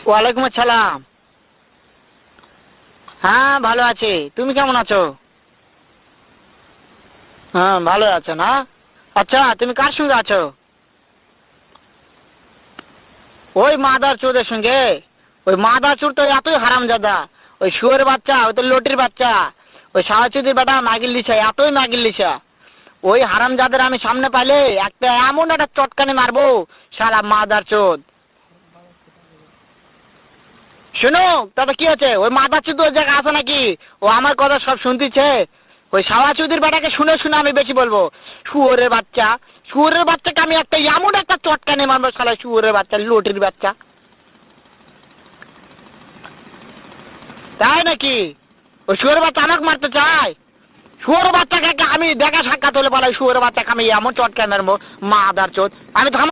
ওয়ালাইকুম আসসালাম। হ্যাঁ ভালো আছি, তুমি কেমন আছো? হ্যাঁ ভালো আছো না? আচ্ছা তুমি কার সঙ্গে আছো? ওই মাদার চোদের সঙ্গে। ওই মাদার চোর তো এতই হারামজাদা। ওই শুয়োরের বাচ্চা, ওই তো লটির বাচ্চা, ওই সাহাচুদির বেটা মাগির লিসা, এতই মাগির লিসা। ওই হারামজাদের আমি সামনে পাইলে একটা এমন একটা চটকানি মারবো, শালা মাদার চোদ। শুনো, তবে কি আছে, ওই মাদার চোদ ওই জায়গায় আছে নাকি? ও আমার কথা সব শুনতিছে। ওই সাহাচুদির বেটাকে শুনে শুনে আমি বেশি বলবো। শুয়োরের বাচ্চা, শুয়োরের বাচ্চাকে আমি একটা এমন একটা চটকানি মারবো, শালা শুয়োরের বাচ্চা, লটির বাচ্চা। তাই নাকি? ওই শুয়োরের বাচ্চা আমাকে মারতে চায়? শুয়োরের বাচ্চাকে আমি দেখা সাক্ষাৎ হলে বলে শুয়োরের বাচ্চাকে আমি এমন চটকানি মারবো, মাদার চোদ। আমি থাম